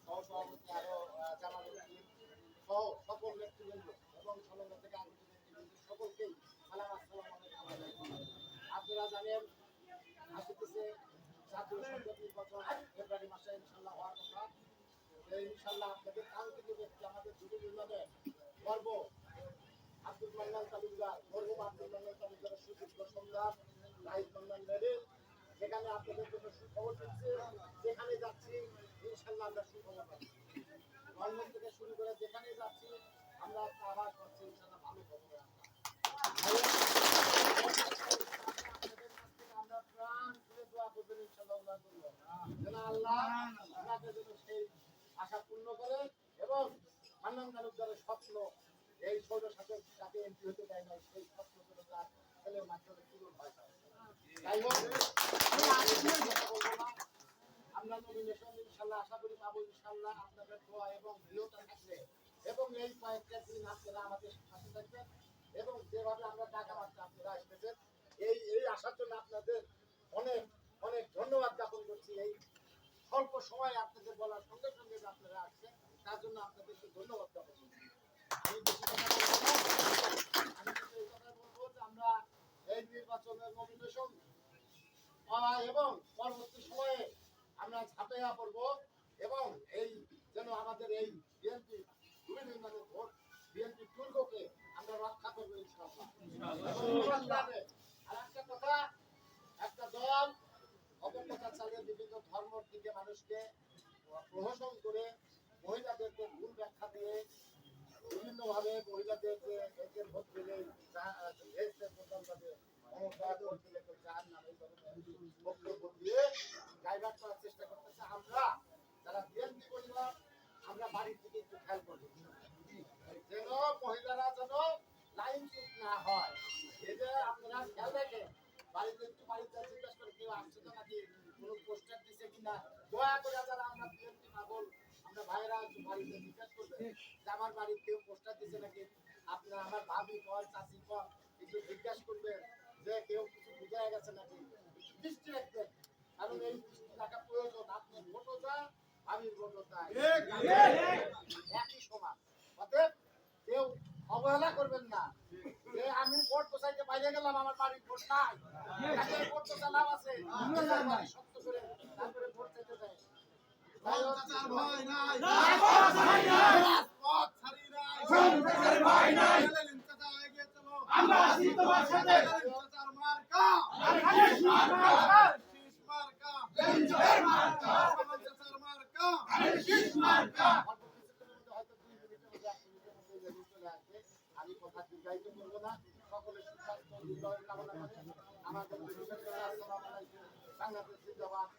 সহসভাপতি আরো জামালউদ্দিন সহ সকল নেতৃবৃন্দ এবং সংগঠন থেকে আগত নেতৃবৃন্দ সকলকেই সালাম আসসালামু আলাইকুম। আপনারা জানেন আসতেছে জাতীয় সংসদ নির্বাচন ফেব্রুয়ারি মাসে ইনশাল্লাহ হওয়ার কথা। ইনশাল্লাহ আপনাদের কাঙ্ক্ষিত ব্যক্তি আমাদের যুব ইউনিয়নের গর্ব আব্দুল মান্নান তালুকদার, মরহুম আব্দুল মান্নান তালুকদারের সুযোগ্য সন্তান নাহিদ মান্নান মেডেল, যেখানে আপনাদের জন্য সুখবর দিচ্ছে, যেখানে যাচ্ছি ইনশাল্লাহ আমরা সুখবর পাচ্ছি। গভর্নমেন্ট থেকে শুরু করে যেখানে যাচ্ছি আমরা আবার পাচ্ছি ইনশাল্লাহ ভালো খবর। আমরা প্রাণ খুলে দোয়া করবেন ইনশাল্লাহ যেন আল্লাহ আপনাদের জন্য সেই আশা পূর্ণ করে এবং মান্নান তালুকদারের স্বপ্ন এই সৌরশাসক যাকে এমপি হতে দেয় না সেই স্বপ্ন যেন তার ছেলের মাধ্যমে পূরণ হয়। যাই হোক আমরা নমিনেশন ইনশাল্লাহ আশা করি পাবো ইনশাল্লাহ আপনাদের দোয়া এবং দৃঢ়তা থাকবে এবং এই কয়েকটা দিন আপনারা আমাদের সাথে থাকবেন এবং যেভাবে আমরা টাকা মাত্র আপনারা আসতেছেন এই আসার জন্য আপনাদের অনেক অনেক ধন্যবাদ জ্ঞাপন করছি। এই স্বল্প সময় আপনাদের বলার সঙ্গে সঙ্গে আপনারা আসছেন তার জন্য আপনাদেরকে ধন্যবাদ জ্ঞাপন করছি। আমি বেশি কথা বলবো না, আমি শুধু এই কথা বলবো যে আমরা এই নির্বাচনের নমিনেশন পাওয়া এবং পরবর্তী সময়ে আমরা ঝাঁপিয়ে পড়বো এবং এই যেন আমাদের এই বিএনপি বিভিন্ন ভোট বিএনপি দুর্গকে আমরা রক্ষা করবো ইনশাআল্লাহ। আর একটা কথা, একটা দল অপপ্রচার চালিয়ে বিভিন্ন ধর্মের দিকে মানুষকে প্রহসন করে মহিলাদেরকে ভুল ব্যাখ্যা দিয়ে বিভিন্ন ভাবে মহিলাদের যে এদের ভোট দিলে বক্তব্য দিয়ে ডাইভার্ট করার চেষ্টা করতেছে। আমরা যারা বিএনপি পরিবার আমরা বাড়ির দিকে একটু খেয়াল করবো যেন মহিলারা যেন লাইন চুপ না হয়। এই যে আপনারা খেয়াল রাখেন বাড়িতে একটু বাড়িতে জিজ্ঞাসা করে কেউ আসছে না নাকি, কোনো পোস্টার দিচ্ছে কিনা, দয়া করে যারা আমরা বিএনপি পাগল আমরা ভাইরা একটু বাড়িতে জিজ্ঞাসা করবে যে আমার বাড়িতে কেউ পোস্টার দিচ্ছে নাকি, আপনার আমার ভাবি কল চাচি কল একটু জিজ্ঞাসা করবেন যে কেউ কিছু বুঝা গেছে নাকি, একটু দৃষ্টি রাখবেন কারণ এই দৃষ্টি রাখা প্রয়োজন। আপনার ভোটও যা ভাবির ভোটও তাই একই সমান, অতএব কেউ অবহেলা করবেন না যে আমি ভোট বসাইতে বাইরে গেলাম আমার বাড়ির ভোট নাই, ভোট তো লাভ আছে সত্য করে তারপরে ভোট দিতে যায়। আমি কথা দীর্ঘায়িত করবো না, সকলের সুস্বাস্থ্য দীর্ঘায়ু কামনা করে আমাদের বাংলাদেশ জিন্দাবাদ।